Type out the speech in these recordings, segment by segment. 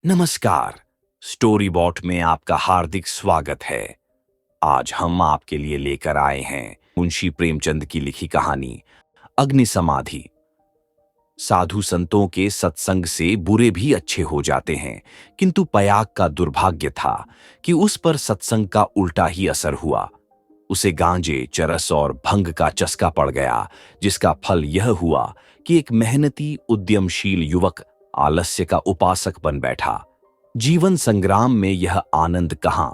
नमस्कार। Story bot में आपका हार्दिक स्वागत है। आज हम आपके लिए लेकर आए हैं मुंशी प्रेमचंद की लिखी कहानी अग्नि समाधि। साधु संतों के सत्संग से बुरे भी अच्छे हो जाते हैं, किंतु पयाग का दुर्भाग्य था कि उस पर सत्संग का उल्टा ही असर हुआ। उसे गांजे, चरस और भंग का चस्का पड़ गया, जिसका फल यह हुआ कि एक मेहनती उद्यमशील युवक आलस्य का उपासक बन बैठा। जीवन संग्राम में यह आनंद कहां?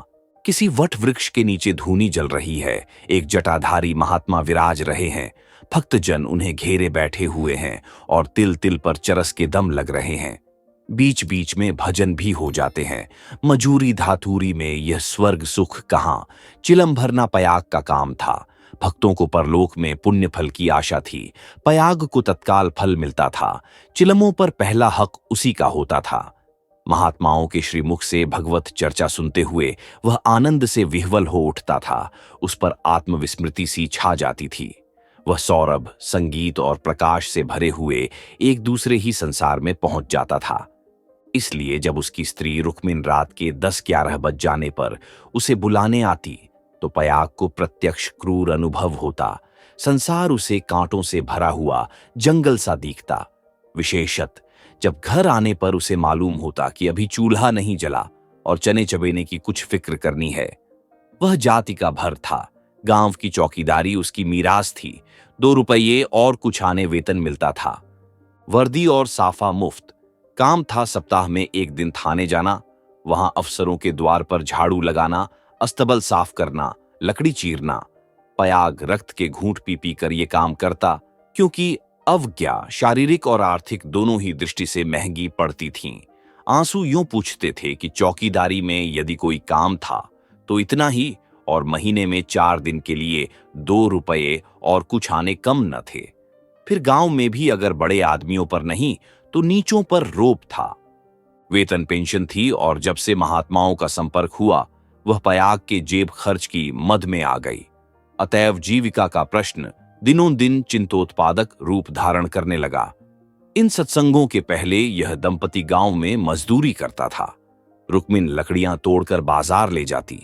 किसी वट वृक्ष के नीचे धूनी जल रही है, एक जटाधारी महात्मा विराज रहे हैं, भक्तजन उन्हें घेरे बैठे हुए हैं और तिल तिल पर चरस के दम लग रहे हैं। बीच बीच में भजन भी हो जाते हैं। मजूरी धातुरी में यह स्वर्ग सुख कहां? चिलम भरना पयाग का काम था। भक्तों को परलोक में पुण्य फल की आशा थी। पयाग को तत्काल फल मिलता था। चिलमों पर पहला हक उसी का होता था। महात्माओं के श्रीमुख से भगवत चर्चा सुनते हुए वह आनंद से विह्वल हो उठता था। उस पर आत्मविस्मृति सी छा जाती थी। वह सौरभ, संगीत और प्रकाश से भरे हुए एक दूसरे ही संसार में पहुंच जाता था। इसलिए जब उसकी स्त्री रुक्मिन रात के 10-11 बज जाने पर उसे बुलाने आती तो पयाग को प्रत्यक्ष क्रूर अनुभव होता। संसार उसे कांटों से भरा हुआ जंगल सा दिखता। विशेषत जब घर आने पर उसे मालूम होता कि अभी चूल्हा नहीं जला और चने चबेने की कुछ फिक्र करनी है। वह जाति का भर था। गांव की चौकीदारी उसकी मीरास थी। 2 रुपये और कुछ आने वेतन मिलता था। वर्दी और साफा मुफ्त। काम था सप्ताह में 1 दिन थाने जाना, वहां अफसरों के द्वार पर झाड़ू लगाना, अस्तबल साफ करना, लकड़ी चीरना। पयाग रक्त के घूंट पी पी कर ये काम करता, क्योंकि अवज्ञा शारीरिक और आर्थिक दोनों ही दृष्टि से महंगी पड़ती थीं। आंसू यूं पूछते थे कि चौकीदारी में यदि कोई काम था तो इतना ही, और महीने में 4 दिन के लिए 2 रुपये और कुछ आने कम न थे। फिर गांव में भी अगर बड़े आदमियों पर नहीं तो नीचों पर रोब था। वेतन पेंशन थी, और जब से महात्माओं का संपर्क हुआ वह पयाग के जेब खर्च की मद में आ गई। अतएव जीविका का प्रश्न दिनों दिन चिंतोत्पादक रूप धारण करने लगा। इन सत्संगों के पहले यह दंपति गांव में मजदूरी करता था। रुक्मिन लकड़ियां तोड़कर बाजार ले जाती।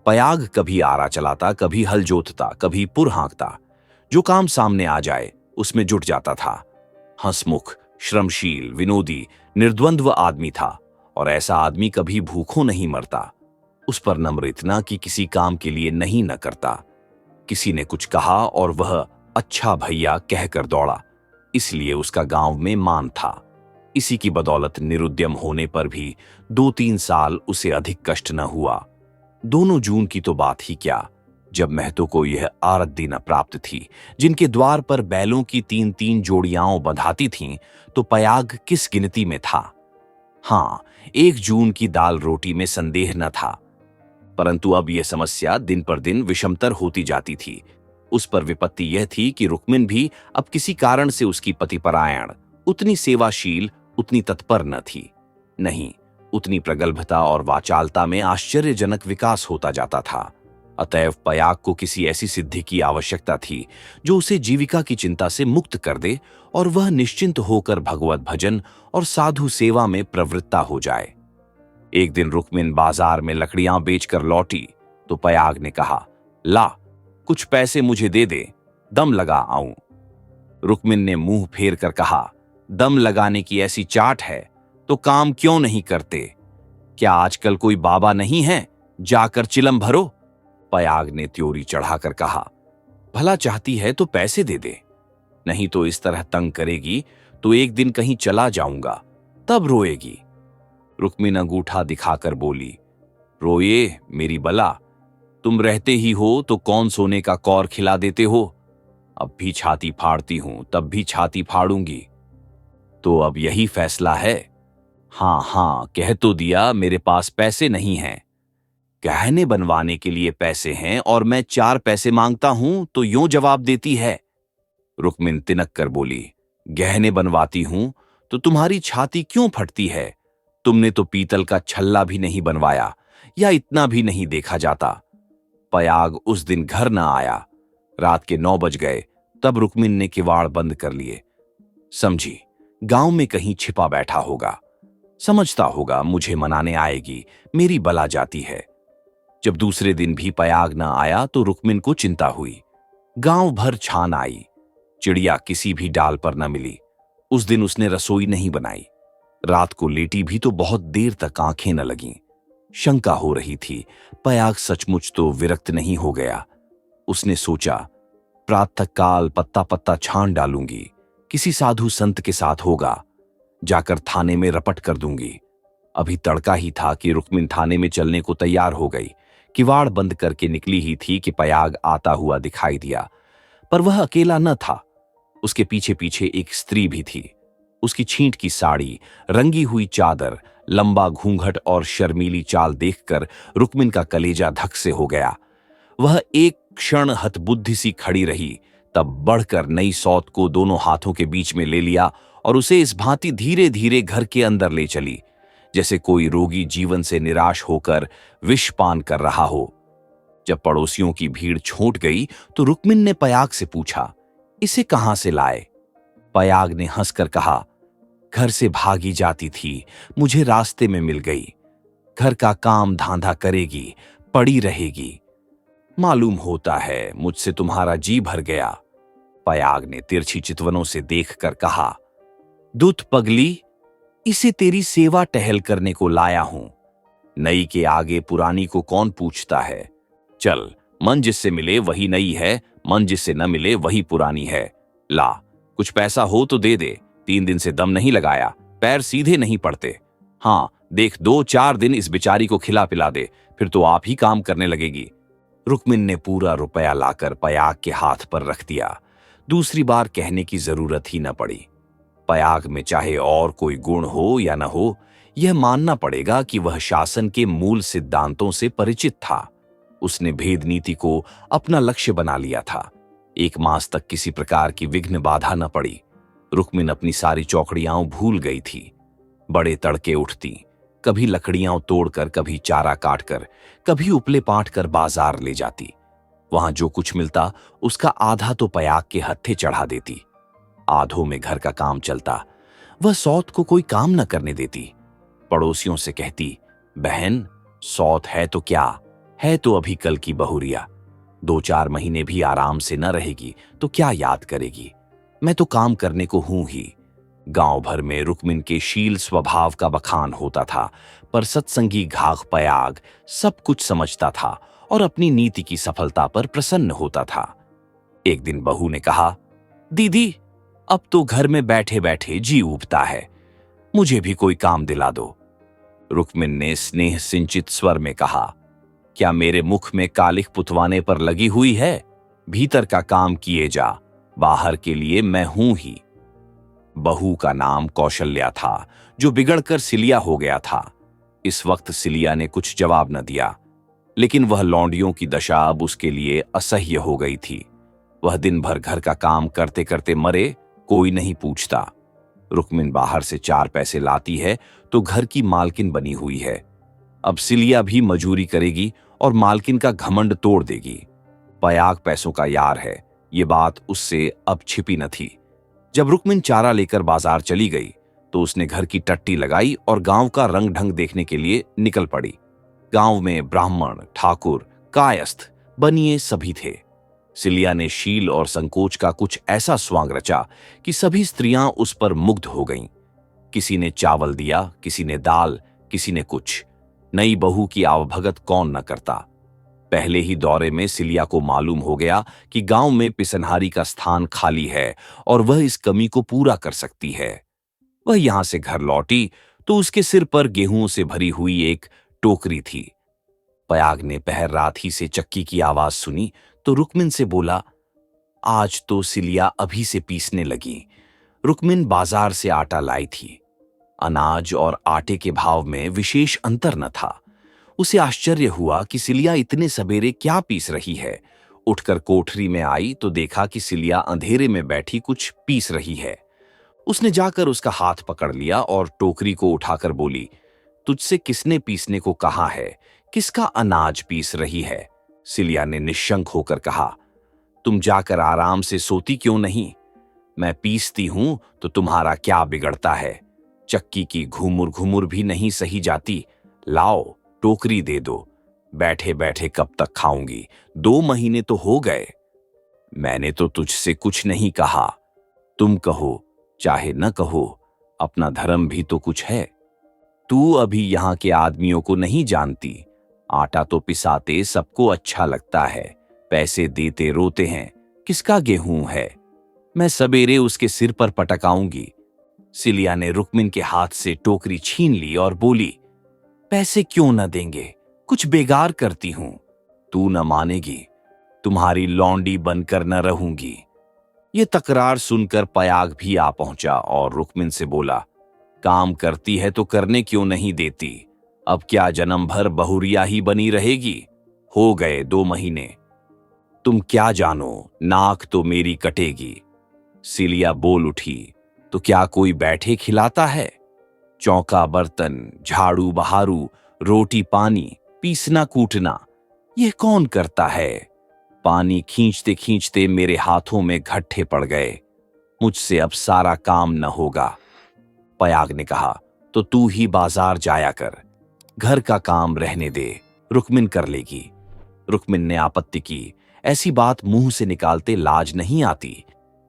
पयाग कभी आरा चलाता, कभी हल जोतता, कभी पुर हाँकता। जो काम सामने आ जाए उसमें जुट जाता था। हंसमुख, श्रमशील, विनोदी, निर्द्वंद्व आदमी था, और ऐसा आदमी कभी भूखों नहीं मरता। उस पर नम्र इतना कि किसी काम के लिए नहीं न करता। किसी ने कुछ कहा और वह अच्छा भैया कहकर दौड़ा, इसलिए उसका गांव में मान था। इसी की बदौलत निरुद्यम होने पर भी 2-3 साल उसे अधिक कष्ट न हुआ। 2 जून की तो बात ही क्या, जब महतो को यह आरती न प्राप्त थी, जिनके द्वार पर बैलों की 3-3 जोड़ियां बंधाती थीं, तो पयाग किस गिनती में था। हां, 1 जून की दाल रोटी में संदेह न था, परंतु अब यह समस्या दिन पर दिन विषमतर होती जाती थी। उस पर विपत्ति यह थी कि रुक्मिन भी अब किसी कारण से उसकी पतिपरायण, उतनी सेवाशील, उतनी तत्पर न थी। नहीं, उतनी प्रगल्भता और वाचालता में आश्चर्यजनक विकास होता जाता था। अतएव पयाग को किसी ऐसी सिद्धि की आवश्यकता थी जो उसे जीविका की चिंता से मुक्त कर दे और वह निश्चिंत होकर भगवत भजन और साधु सेवा में प्रवृत्ता हो जाए। एक दिन रुक्मिन बाजार में लकड़ियां बेचकर लौटी तो पयाग ने कहा, ला, कुछ पैसे मुझे दे दे, दम लगा आऊं। रुक्मिन ने मुंह फेर कर कहा, दम लगाने की ऐसी चाट है तो काम क्यों नहीं करते? क्या आजकल कोई बाबा नहीं है? जाकर चिलम भरो। पयाग ने त्योरी चढ़ाकर कहा, भला चाहती है तो पैसे दे दे, नहीं तो इस तरह तंग करेगी तो एक दिन कहीं चला जाऊंगा, तब रोएगी। रुक्मिन अंगूठा दिखाकर बोली, रोए मेरी बला, तुम रहते ही हो तो कौन सोने का कौर खिला देते हो? अब भी छाती फाड़ती हूं, तब भी छाती फाड़ूंगी। तो अब यही फैसला है? हां हां, कह तो दिया मेरे पास पैसे नहीं हैं। गहने बनवाने के लिए पैसे हैं और मैं 4 पैसे मांगता हूं तो यूं जवाब देती है। रुक्मिन तिनक कर बोली, गहने बनवाती हूं तो तुम्हारी छाती क्यों फटती है? तुमने तो पीतल का छल्ला भी नहीं बनवाया, या इतना भी नहीं देखा जाता। पयाग उस दिन घर न आया। रात के 9 बज गए, तब रुक्मिन ने किवाड़ बंद कर लिए। समझी, गांव में कहीं छिपा बैठा होगा। समझता होगा मुझे मनाने आएगी, मेरी बला जाती है। जब दूसरे दिन भी पयाग न आया तो रुक्मिन को चिंता हुई। गांव भर छान आई, चिड़िया किसी भी डाल पर न मिली। उस दिन उसने रसोई नहीं बनाई। रात को लेटी भी तो बहुत देर तक आंखें न लगीं। शंका हो रही थी, पयाग सचमुच तो विरक्त नहीं हो गया। उसने सोचा, प्रातःकाल पत्ता पत्ता छान डालूंगी, किसी साधु संत के साथ होगा, जाकर थाने में रपट कर दूंगी। अभी तड़का ही था कि रुक्मिन थाने में चलने को तैयार हो गई। किवाड़ बंद करके निकली ही थी कि पयाग आता हुआ दिखाई दिया। पर वह अकेला न था, उसके पीछे पीछे एक स्त्री भी थी। उसकी छींट की साड़ी, रंगी हुई चादर, लंबा घूंघट और शर्मीली चाल देखकर रुक्मिन का कलेजा धक से हो गया। वह एक क्षण हतबुद्धि सी खड़ी रही, तब बढ़कर नई सौत को दोनों हाथों के बीच में ले लिया और उसे इस भांति धीरे धीरे घर के अंदर ले चली, जैसे कोई रोगी जीवन से निराश होकर विष पान कर रहा हो। जब पड़ोसियों की भीड़ छूट गई तो रुक्मिन ने पयाग से पूछा, इसे कहां से लाए? पयाग ने हंसकर कहा, घर से भागी जाती थी, मुझे रास्ते में मिल गई। घर का काम धांधा करेगी, पड़ी रहेगी। मालूम होता है मुझसे तुम्हारा जी भर गया। पयाग ने तिरछी चितवनों से देखकर कहा, दूत पगली, इसे तेरी सेवा टहल करने को लाया हूं। नई के आगे पुरानी को कौन पूछता है? चल, मन जिससे मिले वही नई है, मन जिससे न मिले वही पुरानी है। ला, कुछ पैसा हो तो दे दे, 3 दिन से दम नहीं लगाया, पैर सीधे नहीं पड़ते। हाँ देख, 2-4 दिन इस बेचारी को खिला पिला दे, फिर तो आप ही काम करने लगेगी। रुक्मिन ने पूरा रुपया लाकर पयाग के हाथ पर रख दिया। दूसरी बार कहने की जरूरत ही न पड़ी। पयाग में चाहे और कोई गुण हो या न हो, यह मानना पड़ेगा कि वह शासन के मूल सिद्धांतों से परिचित था। उसने भेद नीति को अपना लक्ष्य बना लिया था। 1 मास तक किसी प्रकार की विघ्न बाधा न पड़ी। रुक्मिन अपनी सारी चौकड़ियां भूल गई थी। बड़े तड़के उठती, कभी लकड़ियां तोड़कर, कभी चारा काटकर, कभी उपले पाट कर बाजार ले जाती। वहां जो कुछ मिलता उसका आधा तो पयाग के हत्थे चढ़ा देती। आधों में घर का काम चलता। वह सौत को कोई काम न करने देती। पड़ोसियों से कहती, बहन सौत है तो क्या है, तो अभी कल की बहुरिया, 2-4 महीने भी आराम से न रहेगी तो क्या याद करेगी। मैं तो काम करने को हूं ही। गांव भर में रुक्मिन के शील स्वभाव का बखान होता था, पर सत्संगी घाघ पयाग सब कुछ समझता था और अपनी नीति की सफलता पर प्रसन्न होता था। एक दिन बहू ने कहा, दीदी अब तो घर में बैठे बैठे जी उबता है, मुझे भी कोई काम दिला दो। रुक्मिन ने स्नेह सिंचित स्वर में कहा, क्या मेरे मुख में कालिख पुतवाने पर लगी हुई है? भीतर का काम किए जा, बाहर के लिए मैं हूं ही। बहू का नाम कौशल्या था, जो बिगड़कर सिलिया हो गया था। इस वक्त सिलिया ने कुछ जवाब न दिया, लेकिन वह लौंडियों की दशा अब उसके लिए असह्य हो गई थी। वह दिन भर घर का काम करते करते मरे, कोई नहीं पूछता। रुक्मिन बाहर से 4 पैसे लाती है तो घर की मालकिन बनी हुई है। अब सिलिया भी मजूरी करेगी और मालकिन का घमंड तोड़ देगी। पयाग पैसों का यार है, ये बात उससे अब छिपी न थी। जब रुक्मिन चारा लेकर बाजार चली गई तो उसने घर की टट्टी लगाई और गांव का रंग ढंग देखने के लिए निकल पड़ी। गांव में ब्राह्मण, ठाकुर, कायस्थ, बनिए सभी थे। सिलिया ने शील और संकोच का कुछ ऐसा स्वांग रचा कि सभी स्त्रियां उस पर मुग्ध हो गईं। किसी ने चावल दिया, किसी ने दाल, किसी ने कुछ। नई बहू की आवभगत कौन न करता। पहले ही दौरे में सिलिया को मालूम हो गया कि गांव में पिसनहारी का स्थान खाली है और वह इस कमी को पूरा कर सकती है। वह यहां से घर लौटी तो उसके सिर पर गेहूं से भरी हुई एक टोकरी थी। पयाग ने पहर रात ही से चक्की की आवाज सुनी तो रुक्मिन से बोला, आज तो सिलिया अभी से पीसने लगी। रुक्मिन बाजार से आटा लाई थी। अनाज और आटे के भाव में विशेष अंतर न था। उसे आश्चर्य हुआ कि सिलिया इतने सवेरे क्या पीस रही है। उठकर कोठरी में आई तो देखा कि सिलिया अंधेरे में बैठी कुछ पीस रही है। उसने जाकर उसका हाथ पकड़ लिया और टोकरी को उठाकर बोली, तुझसे किसने पीसने को कहा है? किसका अनाज पीस रही है? सिलिया ने निश्शंक होकर कहा, तुम जाकर आराम से सोती क्यों नहीं? मैं पीसती हूं तो तुम्हारा क्या बिगड़ता है? चक्की की घुमुर घुमुर भी नहीं सही जाती। लाओ, टोकरी दे दो। बैठे बैठे कब तक खाऊंगी? 2 महीने तो हो गए। मैंने तो तुझसे कुछ नहीं कहा। तुम कहो चाहे न कहो, अपना धर्म भी तो कुछ है। तू अभी यहाँ के आदमियों को नहीं जानती। आटा तो पिसाते सबको अच्छा लगता है, पैसे देते रोते हैं, किसका गेहूं है? मैं सबेरे उसके सिर पर पटकाऊंगी। सिलिया ने रुक्मिन के हाथ से टोकरी छीन ली और बोली, पैसे क्यों न देंगे? कुछ बेगार करती हूं। तू न मानेगी, तुम्हारी लौंडी बनकर न रहूंगी। ये तकरार सुनकर पयाग भी आ पहुंचा और रुक्मिन से बोला, काम करती है तो करने क्यों नहीं देती? अब क्या जन्म भर बहुरिया ही बनी रहेगी? हो गए 2 महीने। तुम क्या जानो, नाक तो मेरी कटेगी। सिलिया बोल उठी, तो क्या कोई बैठे खिलाता है? चौका बर्तन, झाड़ू बहारू, रोटी पानी, पीसना कूटना, ये कौन करता है? पानी खींचते खींचते मेरे हाथों में घट्ठे पड़ गए। मुझसे अब सारा काम न होगा। पयाग ने कहा, तो तू ही बाजार जाया कर, घर का काम रहने दे, रुक्मिन कर लेगी। रुक्मिन ने आपत्ति की, ऐसी बात मुंह से निकालते लाज नहीं आती।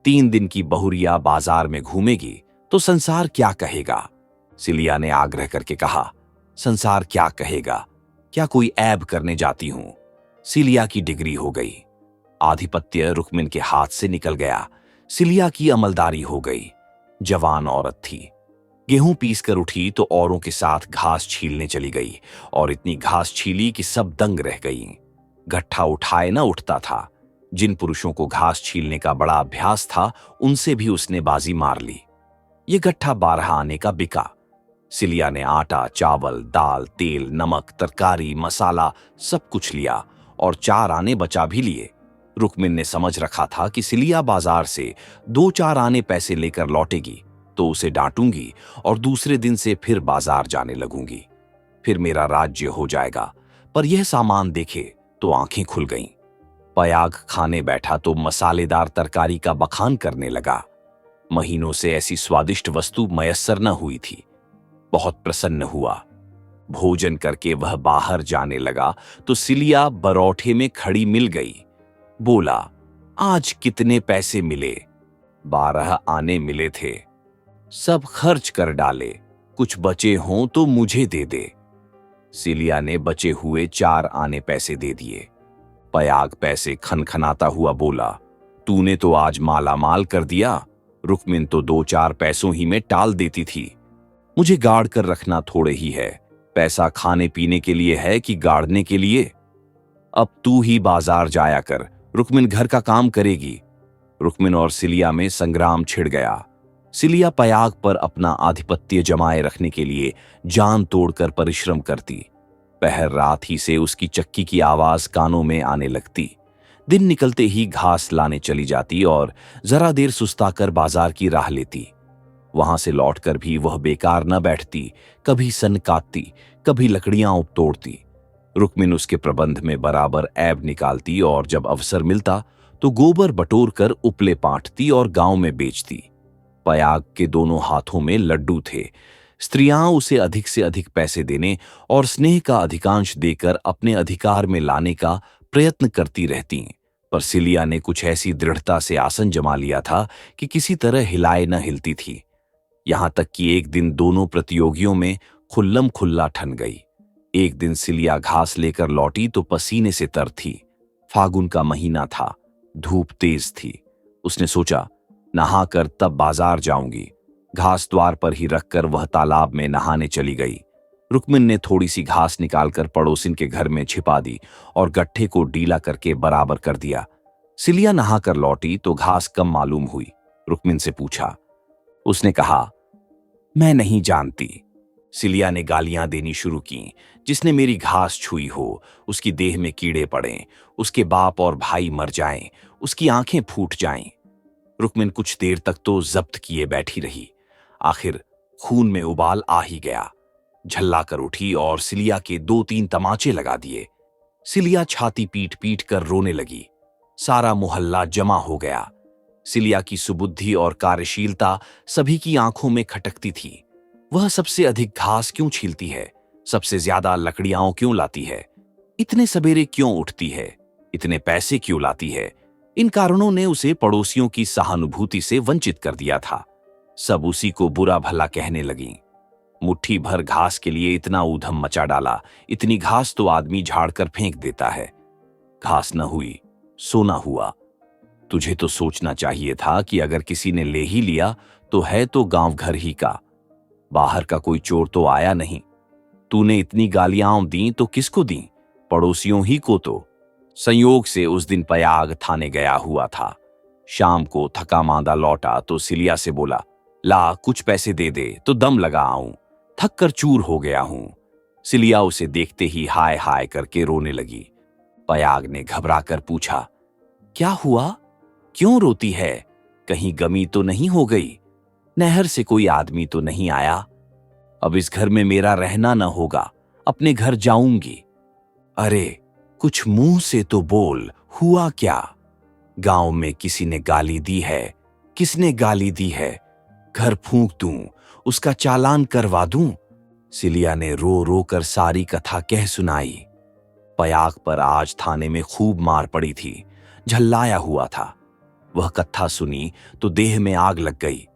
3 दिन की बहुरिया बाजार में घूमेगी तो संसार क्या कहेगा? सिलिया ने आग्रह करके कहा, संसार क्या कहेगा? क्या कोई ऐब करने जाती हूं? सिलिया की डिग्री हो गई। आधिपत्य रुक्मिन के हाथ से निकल गया। सिलिया की अमलदारी हो गई। जवान औरत थी। गेहूं पीस कर उठी तो औरों के साथ घास छीलने चली गई और इतनी घास छीली कि सब दंग रह गई। गट्ठा उठाए न उठता था। जिन पुरुषों को घास छीलने का बड़ा अभ्यास था, उनसे भी उसने बाजी मार ली। ये गट्ठा 12 आने का बिका। सिलिया ने आटा, चावल, दाल, तेल, नमक, तरकारी, मसाला सब कुछ लिया और 4 आने बचा भी लिए। रुक्मिन ने समझ रखा था कि सिलिया बाजार से 2-4 आने पैसे लेकर लौटेगी तो उसे डांटूंगी और दूसरे दिन से फिर बाजार जाने लगूंगी। फिर मेरा राज्य हो जाएगा। पर यह सामान देखे तो आंखें खुल गईं। पयाग खाने बैठा तो मसालेदार तरकारी का बखान करने लगा। महीनों से ऐसी स्वादिष्ट वस्तु मयस्सर न हुई थी। बहुत प्रसन्न हुआ। भोजन करके वह बाहर जाने लगा तो सिलिया बरौठे में खड़ी मिल गई। बोला, आज कितने पैसे मिले? 12 आने मिले थे, सब खर्च कर डाले, कुछ बचे हों तो मुझे दे दे। सिलिया ने बचे हुए 4 आने पैसे दे दिए। पयाग पैसे खनखनाता हुआ बोला, तूने तो आज माला माल कर दिया। रुक्मिन तो 2-4 पैसों ही में टाल देती थी। मुझे गाड़ कर रखना थोड़े ही है। पैसा खाने पीने के लिए है कि गाड़ने के लिए? अब तू ही बाजार जाया कर, रुक्मिन घर का काम करेगी। रुक्मिन और सिलिया में संग्राम छिड़ गया। सिलिया पयाग पर अपना आधिपत्य जमाए रखने के लिए जान तोड़कर परिश्रम करती। पहर रात ही से उसकी चक्की की आवाज कानों में आने लगती। दिन निकलते ही घास लाने चली जाती और जरा देर सुस्ताकर बाजार की राह लेती। वहां से लौटकर भी वह बेकार न बैठती, कभी सन काटती, कभी लकड़ियां उप तोड़ती। रुक्मिन उसके प्रबंध में बराबर ऐब निकालती और जब अवसर मिलता तो गोबर बटोर कर उपले पाटती और गांव में बेचती। पयाग के दोनों हाथों में लड्डू थे। स्त्रियां उसे अधिक से अधिक पैसे देने और स्नेह का अधिकांश देकर अपने अधिकार में लाने का प्रयत्न करती रहती। पर सिलिया ने कुछ ऐसी दृढ़ता से आसन जमा लिया था कि किसी तरह हिलाए न हिलती थी। यहां तक कि एक दिन दोनों प्रतियोगियों में खुल्लम खुल्ला ठन गई। एक दिन सिलिया घास लेकर लौटी तो पसीने से तर थी। फागुन का महीना था, धूप तेज थी। उसने सोचा, नहाकर तब बाजार जाऊंगी। घास द्वार पर ही रखकर वह तालाब में नहाने चली गई। रुक्मिन ने थोड़ी सी घास निकालकर पड़ोसिन के घर में छिपा दी और गट्ठे को डीला करके बराबर कर दिया। सिलिया नहाकर लौटी तो घास कम मालूम हुई। रुक्मिन से पूछा। उसने कहा, मैं नहीं जानती। सिलिया ने गालियां देनी शुरू की। जिसने मेरी घास छुई हो, उसकी देह में कीड़े पड़ें, उसके बाप और भाई मर जाएं, उसकी आंखें फूट जाएं। रुक्मिन कुछ देर तक तो जब्त किए बैठी रही। आखिर खून में उबाल आ ही गया। झल्ला कर उठी और सिलिया के 2-3 तमाचे लगा दिए। सिलिया छाती पीट पीट कर रोने लगी। सारा मोहल्ला जमा हो गया। सिलिया की सुबुद्धि और कार्यशीलता सभी की आंखों में खटकती थी। वह सबसे अधिक घास क्यों छीलती है, सबसे ज्यादा लकड़ियां क्यों लाती है, इतने सवेरे क्यों उठती है, इतने पैसे क्यों लाती है। इन कारणों ने उसे पड़ोसियों की सहानुभूति से वंचित कर दिया था। सब उसी को बुरा भला कहने लगी। मुट्ठी भर घास के लिए इतना ऊधम मचा डाला, इतनी घास तो आदमी झाड़ कर फेंक देता है। घास न हुई, सोना हुआ। तुझे तो सोचना चाहिए था कि अगर किसी ने ले ही लिया तो है तो गांव घर ही का, बाहर का कोई चोर तो आया नहीं। तूने इतनी गालियां दी तो किसको दी, पड़ोसियों ही को तो। संयोग से उस दिन पयाग थाने गया हुआ था। शाम को थका मांदा लौटा तो सिलिया से बोला, ला कुछ पैसे दे दे तो दम लगा आऊं, थक कर चूर हो गया हूं। सिलिया उसे देखते ही हाय हाय करके रोने लगी। पयाग ने घबरा कर पूछा, क्या हुआ, क्यों रोती है, कहीं गमी तो नहीं हो गई, नहर से कोई आदमी तो नहीं आया। अब इस घर में मेरा रहना न होगा, अपने घर जाऊंगी। अरे कुछ मुंह से तो बोल, हुआ क्या, गांव में किसी ने गाली दी है, किसने गाली दी है, घर फूंक दूं, उसका चालान करवा दूं। सिलिया ने रो रो कर सारी कथा कह सुनाई। पयाग पर आज थाने में खूब मार पड़ी थी, झल्लाया हुआ था। वह कथा सुनी तो देह में आग लग गई।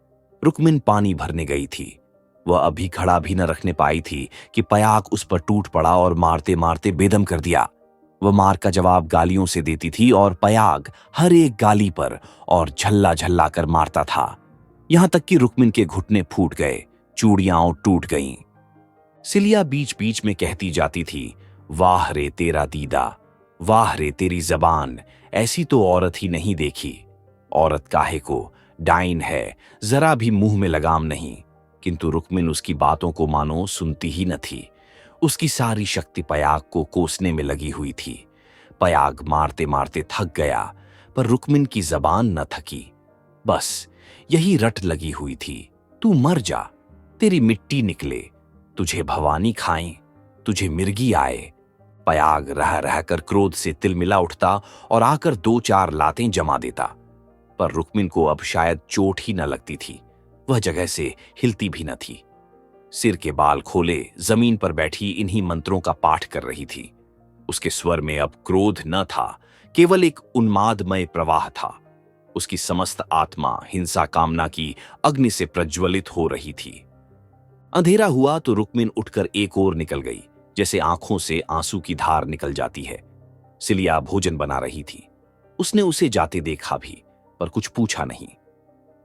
रुक्मिन पानी भरने गई थी। वह अभी खड़ा भी न रखने पाई थी कि पयाग उस पर टूट पड़ा और मारते मारते बेदम कर दिया। वह मार का जवाब गालियों से देती थी और पयाग हर एक गाली पर और झल्ला झल्ला कर मारता था। यहां तक कि रुक्मिन के घुटने फूट गए, चूड़ियां टूट गईं। सिलिया बीच बीच में कहती जाती थी, वाह रे तेरा दीदा, वाह रे तेरी जबान, ऐसी तो औरत ही नहीं देखी। औरत काहे को, डाइन है, जरा भी मुंह में लगाम नहीं। किंतु रुक्मिन उसकी बातों को मानो सुनती ही न थी। उसकी सारी शक्ति पयाग को कोसने में लगी हुई थी। पयाग मारते मारते थक गया, पर रुक्मिन की जबान न थकी। बस यही रट लगी हुई थी, तू मर जा, तेरी मिट्टी निकले, तुझे भवानी खाएं, तुझे मिर्गी आए। पयाग रह रह कर क्रोध से तिलमिला उठता और आकर 2-4 लातें जमा देता। पर रुक्मिन को अब शायद चोट ही न लगती थी। वह जगह से हिलती भी न थी। सिर के बाल खोले जमीन पर बैठी इन्हीं मंत्रों का पाठ कर रही थी। उसके स्वर में अब क्रोध न था, केवल एक उन्मादमय प्रवाह था। उसकी समस्त आत्मा हिंसा कामना की अग्नि से प्रज्वलित हो रही थी। अंधेरा हुआ तो रुक्मिन उठकर एक ओर निकल गई, जैसे आंखों से आंसू की धार निकल जाती है। सिलिया भोजन बना रही थी। उसने उसे जाते देखा भी, पर कुछ पूछा नहीं।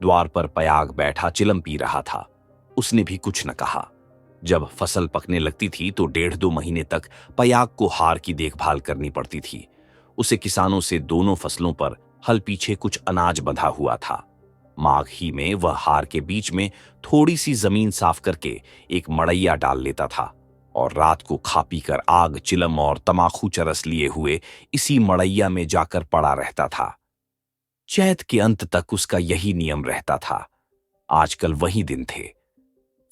द्वार पर पयाग बैठा चिलम पी रहा था। उसने भी कुछ न कहा। जब फसल पकने लगती थी तो 1.5-2 महीने तक पयाग को हार की देखभाल करनी पड़ती थी। उसे किसानों से दोनों फसलों पर हल पीछे कुछ अनाज बंधा हुआ था। माघ ही में वह हार के बीच में थोड़ी सी जमीन साफ करके एक मड़ैया डाल लेता था और रात को खा पी कर आग, चिलम और तमाखू चरस लिए हुए इसी मड़ैया में जाकर पड़ा रहता था। चैत के अंत तक उसका यही नियम रहता था। आजकल वही दिन थे।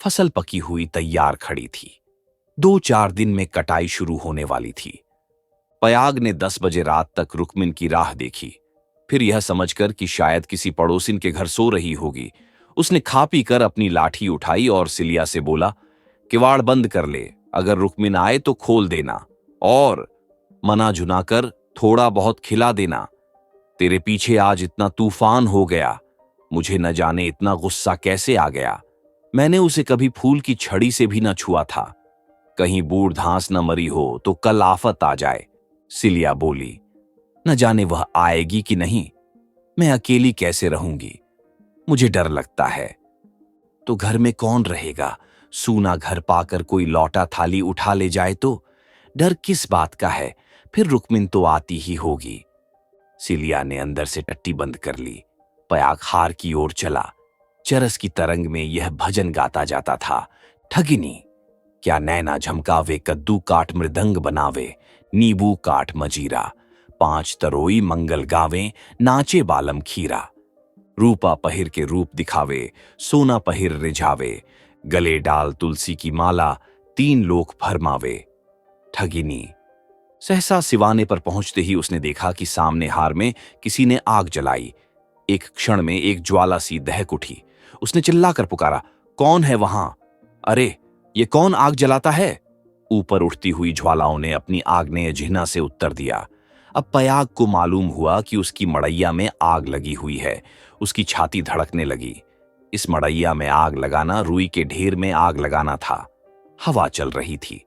फसल पकी हुई तैयार खड़ी थी। 2-4 दिन में कटाई शुरू होने वाली थी। पयाग ने 10 बजे रात तक रुक्मिन की राह देखी। फिर यह समझकर कि शायद किसी पड़ोसिन के घर सो रही होगी, उसने खा पी कर अपनी लाठी उठाई और सिलिया से बोला, किवाड़ बंद कर ले, अगर रुक्मिन आए तो खोल देना और मना झुना कर थोड़ा बहुत खिला देना। तेरे पीछे आज इतना तूफान हो गया, मुझे न जाने इतना गुस्सा कैसे आ गया। मैंने उसे कभी फूल की छड़ी से भी न छुआ था। कहीं बूढ़ घास न मरी हो तो कल आफत आ जाए। सिलिया बोली, न जाने वह आएगी कि नहीं, मैं अकेली कैसे रहूंगी, मुझे डर लगता है। तो घर में कौन रहेगा, सूना घर पाकर कोई लौटा थाली उठा ले जाए तो डर किस बात का है, फिर रुक्मिन तो आती ही होगी। सिलिया ने अंदर से टट्टी बंद कर ली। पयाग हार की ओर चला। चरस की तरंग में यह भजन गाता जाता था, ठगिनी क्या नैना झमकावे, कद्दू काट मृदंग बनावे, नींबू काट मजीरा, 5 तरोई मंगल गावे, नाचे बालम खीरा। रूपा पहिर के रूप दिखावे, सोना पहिर रिझावे, गले डाल तुलसी की माला, 3 लोक भरमावे। ठगिनी। सहसा सिवाने पर पहुंचते ही उसने देखा कि सामने हार में किसी ने आग जलाई। एक क्षण में एक ज्वाला सी दहक उठी। उसने चिल्लाकर पुकारा, कौन है वहां? अरे, ये कौन आग जलाता है? ऊपर उठती हुई ज्वालाओं ने अपनी आग्नेय जिह्ना से उत्तर दिया। अब पयाग को मालूम हुआ कि उसकी मड़ैया में आग लगी हुई है। उसकी छाती धड़कने लगी। इस मड़ैया में आग लगाना रुई के ढेर में आग लगाना था। हवा चल रही थी।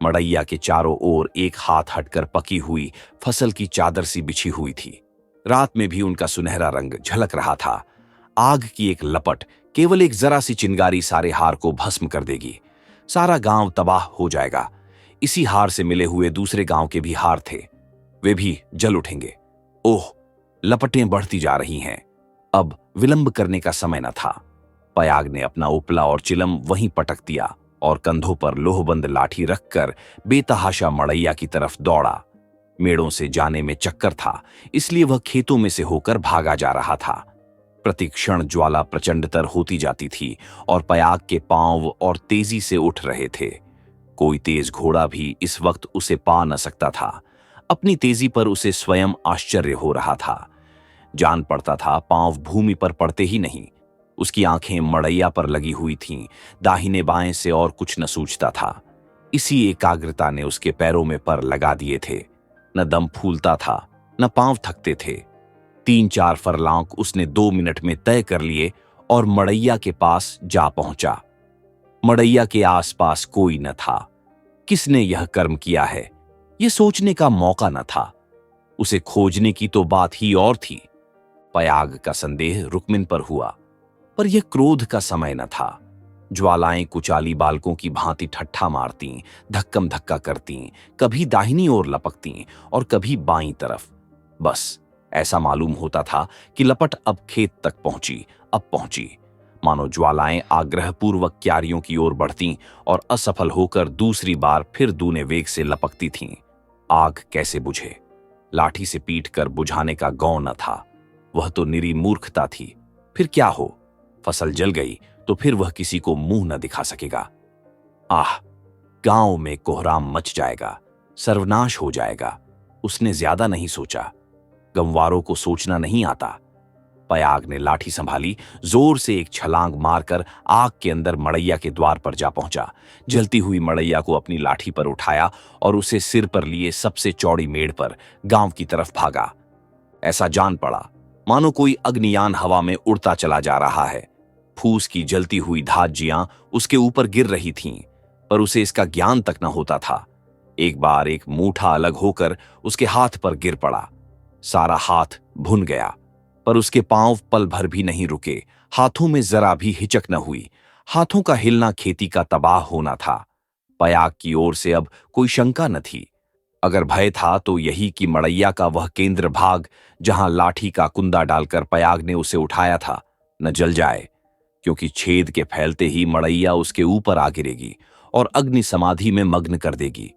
मड़ैया के चारों ओर एक हाथ हटकर पकी हुई फसल की चादर सी बिछी हुई थी। रात में भी उनका सुनहरा रंग झलक रहा था। आग की एक लपट, केवल एक जरा सी चिंगारी सारे हार को भस्म कर देगी। सारा गांव तबाह हो जाएगा। इसी हार से मिले हुए दूसरे गांव के भी हार थे, वे भी जल उठेंगे। ओह, लपटें बढ़ती जा रही हैं। अब विलंब करने का समय न था। पयाग ने अपना उपला और चिलम वहीं पटक दिया और कंधों पर लोहबंद लाठी रखकर बेतहाशा मड़ैया की तरफ दौड़ा। मेड़ों से जाने में चक्कर था, इसलिए वह खेतों में से होकर भागा जा रहा था। प्रतिक्षण ज्वाला प्रचंडतर होती जाती थी और पयाग के पांव और तेजी से उठ रहे थे। कोई तेज घोड़ा भी इस वक्त उसे पा न सकता था। अपनी तेजी पर उसे स्वयं आश्चर्य हो रहा था। जान पड़ता था पांव भूमि पर पड़ते ही नहीं। उसकी आंखें मड़ैया पर लगी हुई थीं, दाहिने बाएं से और कुछ न सूझता था। इसी एकाग्रता ने उसके पैरों में पर लगा दिए थे। न दम फूलता था, न पांव थकते थे। 3-4 फरलांग उसने 2 मिनट में तय कर लिए और मड़ैया के पास जा पहुंचा। मड़ैया के आसपास कोई न था। किसने यह कर्म किया है, यह सोचने का मौका न था। उसे खोजने की तो बात ही और थी। पयाग का संदेह रुक्मिन पर हुआ, पर यह क्रोध का समय न था। ज्वालाएं कुचाली बालकों की भांति ठट्ठा मारती, धक्कम धक्का करती, कभी दाहिनी ओर लपकती और कभी बाईं तरफ। बस ऐसा मालूम होता था कि लपट अब खेत तक पहुंची, अब पहुंची। मानो ज्वालाएं आग्रहपूर्वक क्यारियों की ओर बढ़ती और असफल होकर दूसरी बार फिर दूने वेग से लपकती थीं। आग कैसे बुझे? लाठी से पीट कर बुझाने का गौ न था। वह तो निरी मूर्खता थी। फिर क्या हो? फसल जल गई तो फिर वह किसी को मुंह न दिखा सकेगा। आह, गांव में कोहराम मच जाएगा, सर्वनाश हो जाएगा। उसने ज्यादा नहीं सोचा। गंवारों को सोचना नहीं आता। पयाग ने लाठी संभाली, जोर से एक छलांग मारकर आग के अंदर मड़ैया के द्वार पर जा पहुंचा। जलती हुई मड़ैया को अपनी लाठी पर उठाया और उसे सिर पर लिए सबसे चौड़ी मेड़ पर गांव की तरफ भागा। ऐसा जान पड़ा मानो कोई अग्नियान हवा में उड़ता चला जा रहा है। फूस की जलती हुई धाज्जियां उसके ऊपर गिर रही थीं, पर उसे इसका ज्ञान तक न होता था। एक बार एक मूठा अलग होकर उसके हाथ पर गिर पड़ा। सारा हाथ भुन गया, पर उसके पांव पल भर भी नहीं रुके। हाथों में जरा भी हिचक न हुई। हाथों का हिलना खेती का तबाह होना था। पयाग की ओर से अब कोई शंका न थी। अगर भय था तो यही कि मड़ैया का वह केंद्र भाग, जहां लाठी का कुंदा डालकर पयाग ने उसे उठाया था, न जल जाए, क्योंकि छेद के फैलते ही मड़ैया उसके ऊपर आ गिरेगी और अग्नि समाधि में मग्न कर देगी।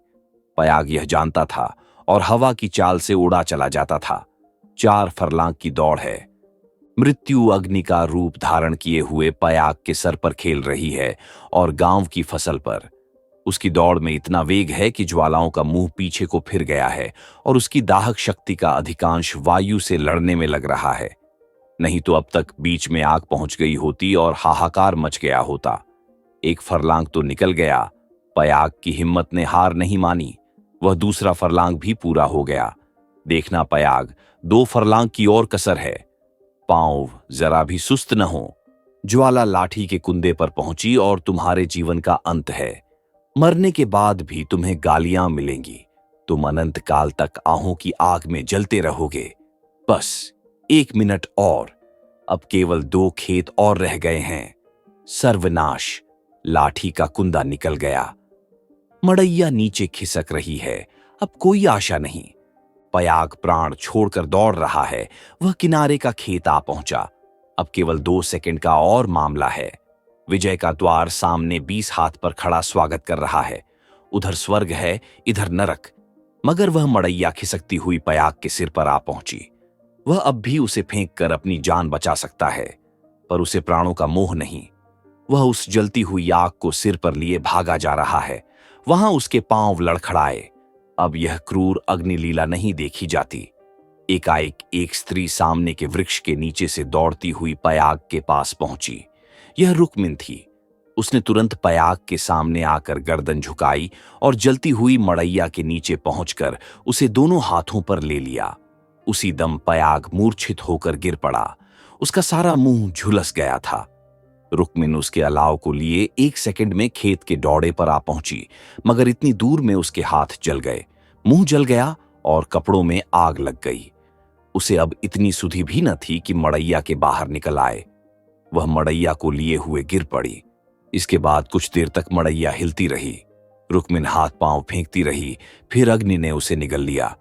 पयाग यह जानता था और हवा की चाल से उड़ा चला जाता था। 4 फरलांग की दौड़ है। मृत्यु अग्नि का रूप धारण किए हुए पयाग के सर पर खेल रही है और गांव की फसल पर। उसकी दौड़ में इतना वेग है कि ज्वालाओं का मुंह पीछे को फिर गया है और उसकी दाहक शक्ति का अधिकांश वायु से लड़ने में लग रहा है। नहीं तो अब तक बीच में आग पहुंच गई होती और हाहाकार मच गया होता। 1 फरलांग तो निकल गया। पयाग की हिम्मत ने हार नहीं मानी। वह दूसरा फरलांग भी पूरा हो गया। देखना पयाग, 2 फरलांग की और कसर है। पांव जरा भी सुस्त न हो। ज्वाला लाठी के कुंदे पर पहुंची और तुम्हारे जीवन का अंत है। मरने के बाद भी तुम्हें गालियां मिलेंगी। तुम अनंत काल तक आहों की आग में जलते रहोगे। बस 1 मिनट और। अब केवल 2 खेत और रह गए हैं। सर्वनाश। लाठी का कुंदा निकल गया। मड़ैया नीचे खिसक रही है। अब कोई आशा नहीं। पयाग प्राण छोड़कर दौड़ रहा है। वह किनारे का खेत आ पहुंचा। अब केवल 2 सेकंड का और मामला है। विजय का द्वार सामने 20 हाथ पर खड़ा स्वागत कर रहा है। उधर स्वर्ग है, इधर नरक। मगर वह मड़ैया खिसकती हुई पयाग के सिर पर आ पहुंची। वह अब भी उसे फेंक कर अपनी जान बचा सकता है, पर उसे प्राणों का मोह नहीं। वह उस जलती हुई आग को सिर पर लिए भागा जा रहा है। वहां उसके पांव लड़खड़ाए। अब यह क्रूर अग्निलीला नहीं देखी जाती। एकाएक एक स्त्री सामने के वृक्ष के नीचे से दौड़ती हुई पयाग के पास पहुंची। यह रुक्मिन थी। उसने तुरंत पयाग के सामने आकर गर्दन झुकाई और जलती हुई मड़ैया के नीचे पहुंचकर उसे दोनों हाथों पर ले लिया। उसी दम पयाग मूर्छित होकर गिर पड़ा। उसका सारा मुंह झुलस गया था। रुक्मिन उसके अलाव को लिए 1 सेकंड में खेत के दौड़े पर आ पहुंची, मगर इतनी दूर में उसके हाथ जल गए, मुंह जल गया और कपड़ों में आग लग गई। उसे अब इतनी सुधि भी न थी कि मड़ैया के बाहर निकल आए। वह मड़ैया को लिए हुए गिर पड़ी। इसके बाद कुछ देर तक मड़ैया हिलती रही। रुक्मिन हाथ पांव फेंकती रही। फिर अग्नि ने उसे निगल लिया।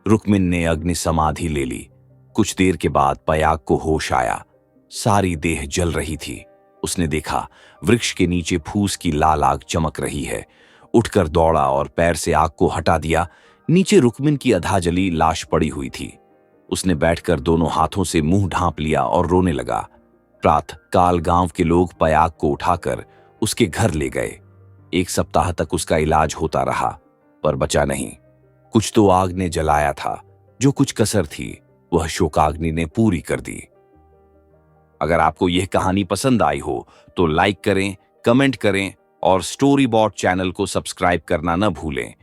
रुक्मिन ने अग्नि समाधि ले ली। कुछ देर के बाद पयाग को होश आया। सारी देह जल रही थी। उसने देखा वृक्ष के नीचे फूस की लाल आग चमक रही है। उठकर दौड़ा और पैर से आग को हटा दिया। नीचे रुक्मिन की अधा जली लाश पड़ी हुई थी। उसने बैठकर दोनों हाथों से मुंह ढांप लिया और रोने लगा। प्रातः काल गांव के लोग पयाग को उठाकर उसके घर ले गए। 1 सप्ताह तक उसका इलाज होता रहा, पर बचा नहीं। कुछ तो आग ने जलाया था, जो कुछ कसर थी वह शोकाग्नि ने पूरी कर दी। अगर आपको यह कहानी पसंद आई हो तो लाइक करें, कमेंट करें और स्टोरी बॉट चैनल को सब्सक्राइब करना न भूलें।